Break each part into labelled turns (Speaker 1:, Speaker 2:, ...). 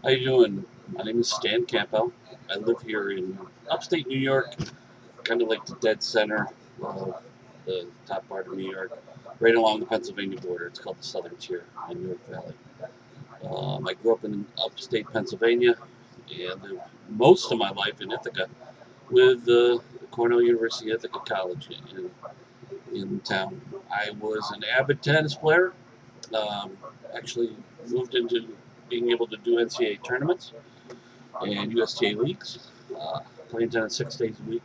Speaker 1: How you doing? My name is Stan Campbell. I live here in upstate New York, kind of like the dead center of the top part of New York, right along the Pennsylvania border. It's called the Southern Tier in York Valley. I grew up in upstate Pennsylvania and lived most of my life in Ithaca with Cornell University Ithaca College in town. I was an avid tennis player. Um, actually moved into being able to do NCAA tournaments and USTA leagues, playing tennis 6 days a week.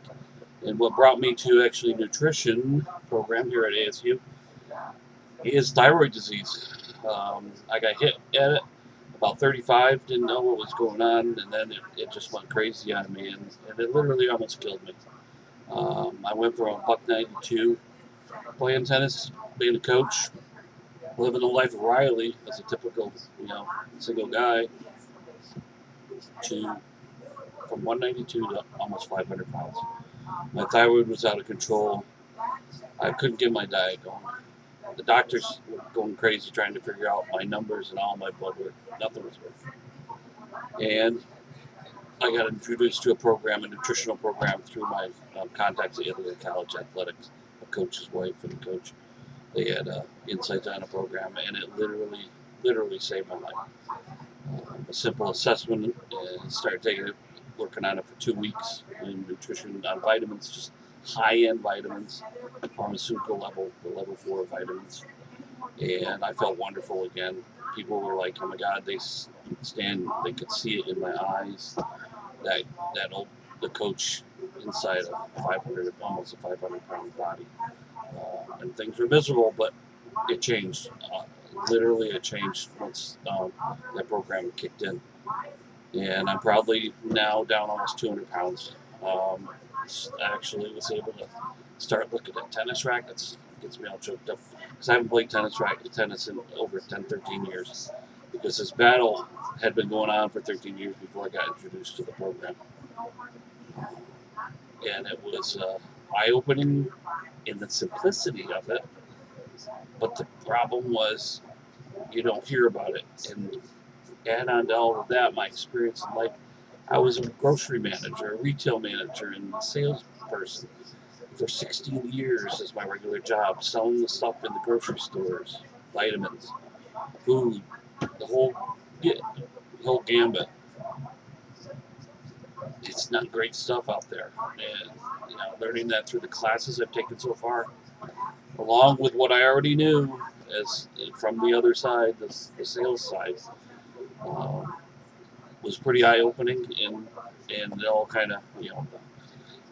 Speaker 1: And what brought me to actually nutrition program here at ASU is thyroid disease. I got hit at it about 35, didn't know what was going on, and then it just went crazy on me, and it literally almost killed me. I went from a buck 92 playing tennis, being a coach, living the life of Riley as a typical, single guy, to from 192 to almost 500 pounds. My thyroid was out of control. I couldn't get my diet going. The doctors were going crazy trying to figure out my numbers and all my blood work. Nothing was working. And I got introduced to a nutritional program through my contacts at Italy College Athletics, a coach's wife and a coach. They had insights on a program, and it literally saved my life. A simple assessment and started taking it, working on it for 2 weeks in nutrition on vitamins, just high-end vitamins, pharmaceutical level, the level 4 vitamins, and I felt wonderful again. People were like, "Oh my God!" They could see it in my eyes. That that old the coach inside a 500, almost a 500-pound body, and things were miserable, but it changed. Literally, it changed once that program kicked in, and I'm probably now down almost 200 pounds. Um, I actually was able to start looking at tennis rackets. It gets me all choked up because I haven't played tennis in over 10, 13 years because this battle had been going on for 13 years before I got introduced to the program, and it was eye-opening in the simplicity of it. But the problem was you don't hear about it, and add on to all of that, my experience in life, I was a grocery manager, a retail manager, and a salesperson for 16 years as my regular job, selling the stuff in the grocery stores, vitamins, food, the whole yeah, the whole gambit. It's not great stuff out there, and learning that through the classes I've taken so far, along with what I already knew as from the other side, the sales side. Um, was pretty eye opening, and it all kind of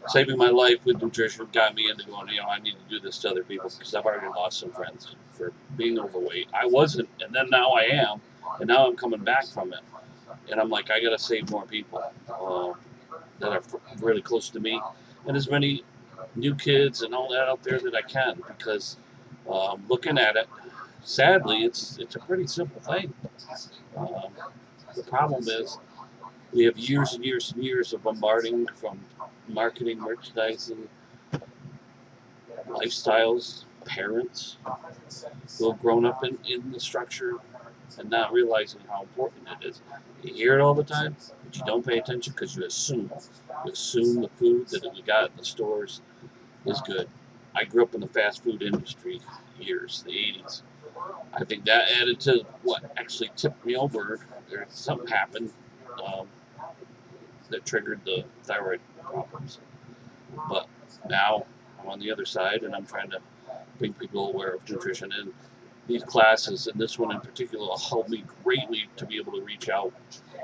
Speaker 1: saving my life with nutrition got me into going. I need to do this to other people because I've already lost some friends for being overweight. I wasn't, and then now I am, and now I'm coming back from it, and I'm like I got to save more people that are really close to me, and as many new kids and all that out there that I can because looking at it, sadly, it's a pretty simple thing. Um, the problem is we have years and years and years of bombarding from marketing, merchandising, lifestyles, parents who have grown up in the structure and not realizing how important it is. You hear it all the time, but you don't pay attention because you assume. You assume the food that we got in the stores is good. I grew up in the fast food industry years, the 80s. I think that added to what actually tipped me over. There something happened um, that triggered the thyroid problems. But now I'm on the other side and I'm trying to bring people aware of nutrition. And these classes, and this one in particular, will help me greatly to be able to reach out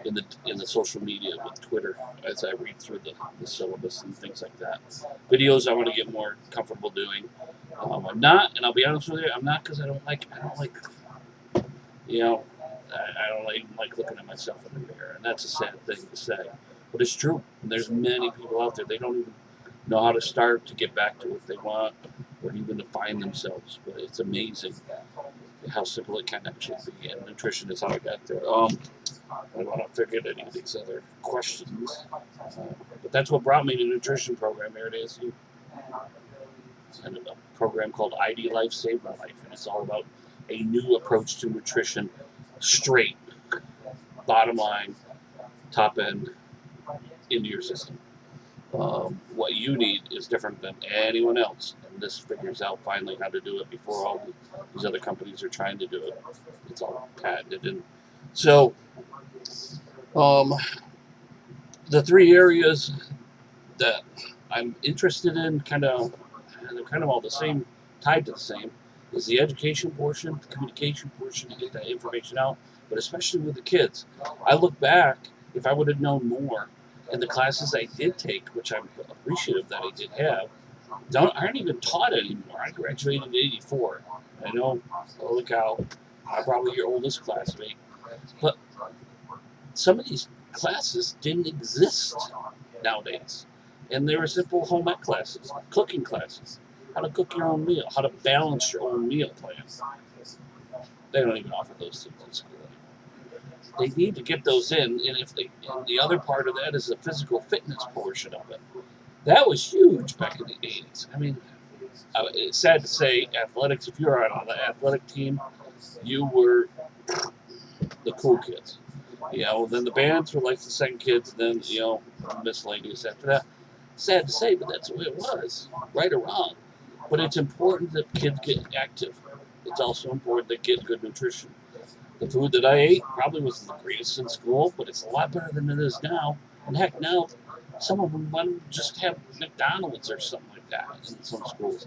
Speaker 1: in the social media with Twitter as I read through the syllabus and things like that. Videos I want to get more comfortable doing. I'm not, and I'll be honest with you, I'm not because I don't like, you know, I don't even like looking at myself in the mirror, and that's a sad thing to say, but it's true. And there's many people out there they don't even know how to start to get back to what they want, or even to find themselves. But it's amazing how simple it can actually be. And nutrition is how I got there. I don't want to forget any of these other questions, but that's what brought me to the nutrition program here at ASU. And a program called ID Life Saved My Life, and it's all about a new approach to nutrition, straight, bottom line. top end into your system. What you need is different than anyone else, and this figures out finally how to do it before all these other companies are trying to do it. It's all patented, and so um, the three areas that I'm interested in, they're kind of all the same, tied to the same, is the education portion, the communication portion to get that information out, but especially with the kids. I look back, if I would have known more in the classes I did take, which I'm appreciative that I did have, aren't even taught anymore. I graduated in '84. I know, holy cow, I'm probably your oldest classmate, but some of these classes didn't exist nowadays. And they were simple home ec classes, cooking classes, how to cook your own meal, how to balance your own meal plan. They don't even offer those things in school anymore. They need to get those in, and and the other part of that is the physical fitness portion of it. That was huge back in the '80s. I mean, it's sad to say, athletics. If you were on the athletic team, you were the cool kids. Then the bands were like the second kids, then, miscellaneous after that. Sad to say, but that's the way it was, right or wrong. But it's important that kids get active. It's also important they get good nutrition. The food that I ate probably wasn't the greatest in school, but it's a lot better than it is now. And heck, now some of them want to just have McDonald's or something like that in some schools.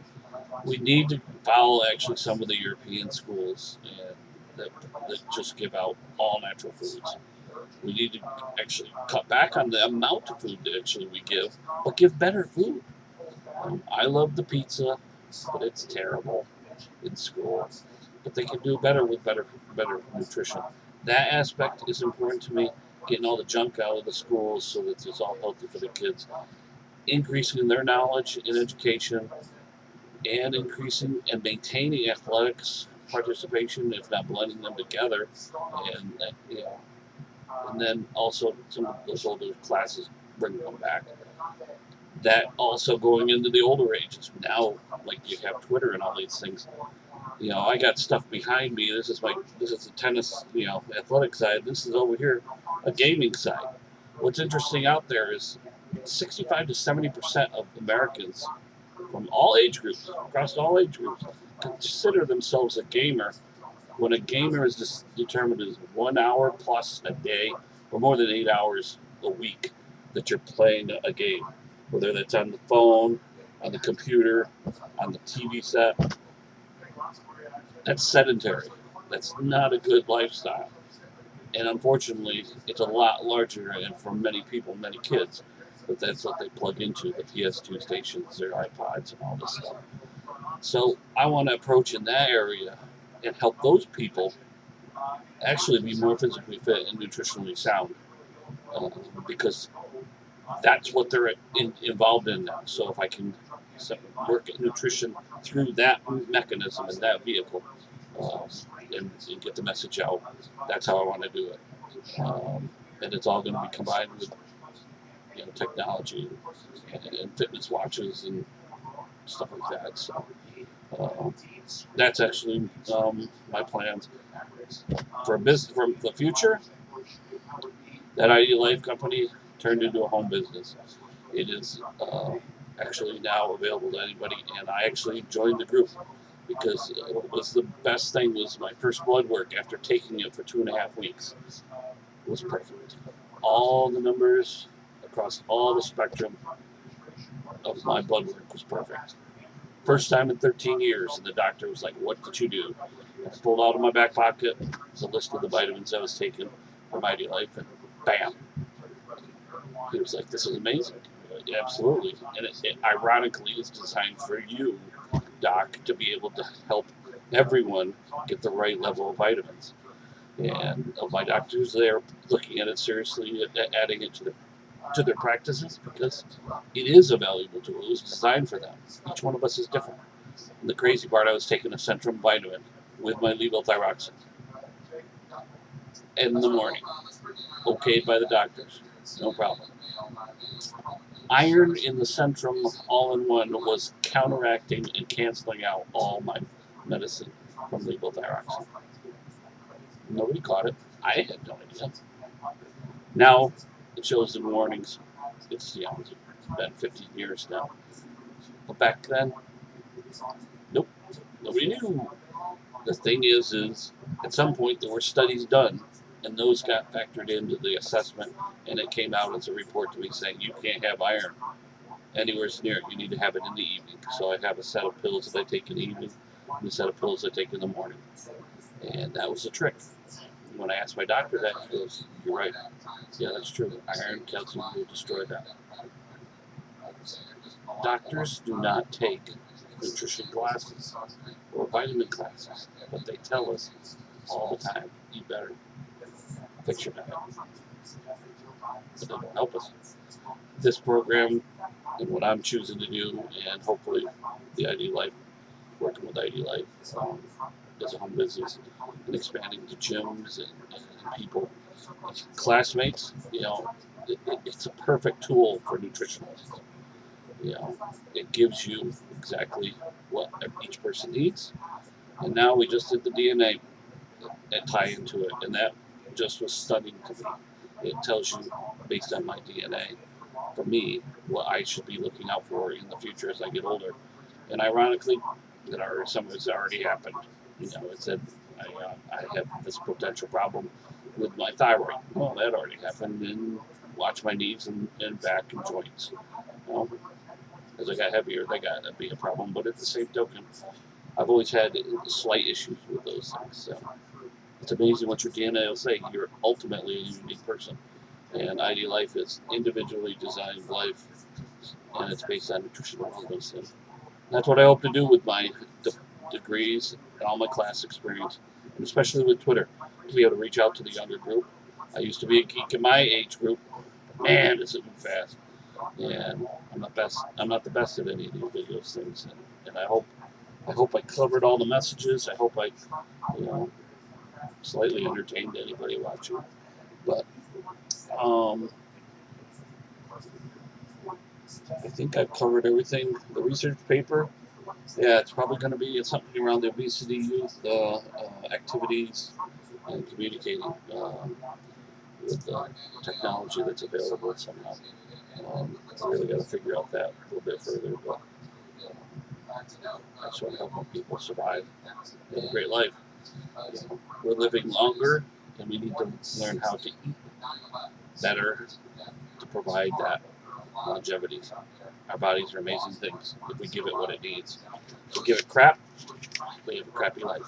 Speaker 1: We need to follow actually some of the European schools that just give out all natural foods. We need to actually cut back on the amount of food that actually we give, but give better food. I love the pizza, but it's terrible in school. But they can do better with better nutrition. That aspect is important to me. Getting all the junk out of the schools so that it's all healthy for the kids. Increasing their knowledge in education, and increasing and maintaining athletics participation, if not blending them together, and and then also some of those older classes, bring them back. That also going into the older ages now, like you have Twitter and all these things. I got stuff behind me. This is the tennis, athletic side. This is over here, a gaming side. What's interesting out there is 65 to 70% of Americans from all age groups, across all age groups, consider themselves a gamer, when a gamer is determined as 1 hour plus a day or more than 8 hours a week that you're playing a game, whether that's on the phone, on the computer, on the TV set. That's sedentary. That's not a good lifestyle. And unfortunately, it's a lot larger, and for many people, many kids, but that's what they plug into, the PS2 stations, their iPods, and all this stuff. So I want to approach in that area and help those people actually be more physically fit and nutritionally sound, because that's what they're involved in now. So if I can work at nutrition through that mechanism and that vehicle, um, and get the message out, that's how I want to do it. And it's all going to be combined with technology and fitness watches and stuff like that. So that's actually my plans for the future. That ID Life company turned into a home business. It is actually now available to anybody, and I actually joined the group because it was the best thing. Was my first blood work after taking it for 2.5 weeks. It was perfect. All the numbers across all the spectrum of my blood work was perfect. First time in 13 years, and the doctor was like, "What did you do?" I pulled out of my back pocket the list of the vitamins I was taking from ID Life, and bam. He was like, "This is amazing." Absolutely. And it ironically is designed for you, doc, to be able to help everyone get the right level of vitamins. And my doctors, they're looking at it seriously, adding it to their practices, because it is a valuable tool. It was designed for them. Each one of us is different. And the crazy part, I was taking a Centrum vitamin with my levothyroxine in the morning, okayed by the doctors, no problem. Iron in the Centrum all-in-one was counteracting and canceling out all my medicine from levothyroxine. Nobody caught it. I had no idea. Now, it shows the warnings. It's been 15 years now. But back then, nope, nobody knew. The thing is at some point there were studies done, and those got factored into the assessment, and it came out as a report to me saying you can't have iron anywhere near it. You need to have it in the evening. So I have a set of pills that I take in the evening, and a set of pills I take in the morning, and that was the trick. When I asked my doctor that, he goes, "You're right. Yeah, that's true. Iron, calcium will destroy that." Doctors do not take nutrition classes or vitamin classes, but they tell us all the time, "Eat better, fix your diet." But they don't help us. This program and what I'm choosing to do, and hopefully the ID Life, working with ID Life as a home business and expanding to gyms and people, classmates, it's a perfect tool for nutritionists. It gives you exactly what each person needs. And now we just did the DNA and tie into it, and that just was stunning to me. It tells you, based on my DNA, for me, what I should be looking out for in the future as I get older. And ironically, some of it's already happened. It said I have this potential problem with my thyroid. Well, that already happened. And watch my knees and back and joints. As I got heavier, they got to be a problem. But at the same token, I've always had slight issues with those things. So it's amazing what your DNA will say. You're ultimately a unique person. And ID Life is individually designed life, and it's based on nutritional wellness. And that's what I hope to do with my degrees and all my class experience, and especially with Twitter, to be able to reach out to the younger group. I used to be a geek in my age group. Man, does it move fast. And I'm not the best at any of these videos things. And I hope I covered all the messages. I hope I, slightly entertained anybody watching. But I think I've covered everything. The research paper, yeah, it's probably going to be something around the obesity youth activities and communicating with the technology that's available somehow. I really got to figure out that a little bit further, but I just want to help people survive and have a great life. We're living longer, and we need to learn how to eat better to provide that longevity. Our bodies are amazing things if we give it what it needs. If we give it crap, we have a crappy life.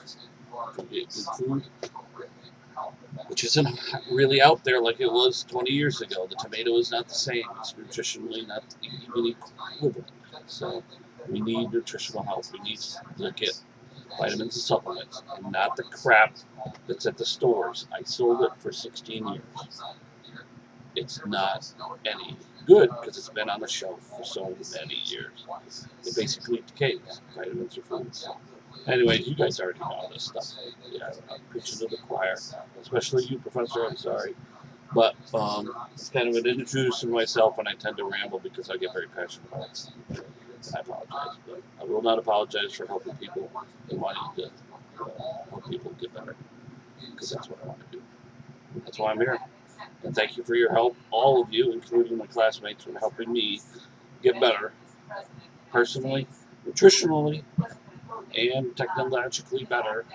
Speaker 1: If we get good food, which isn't really out there like it was 20 years ago. The tomato is not the same. It's nutritionally not even equivalent. So we need nutritional health. We need to get vitamins and supplements, and not the crap that's at the stores. I sold it for 16 years. It's not any good because it's been on the shelf for so many years. It basically decays. Vitamins are foods. Anyways, you guys already know all this stuff. Yeah, I'm preaching to the choir, especially you, Professor. I'm sorry. But it's kind of an introduction to myself, and I tend to ramble because I get very passionate about it. I apologize, but I will not apologize for helping people and wanting to help people get better, because that's what I want to do. That's why I'm here. And thank you for your help, all of you, including my classmates, for helping me get better personally, nutritionally, and technologically better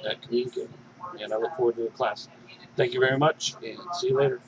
Speaker 1: at communicating. And I look forward to the class. Thank you very much, and see you later.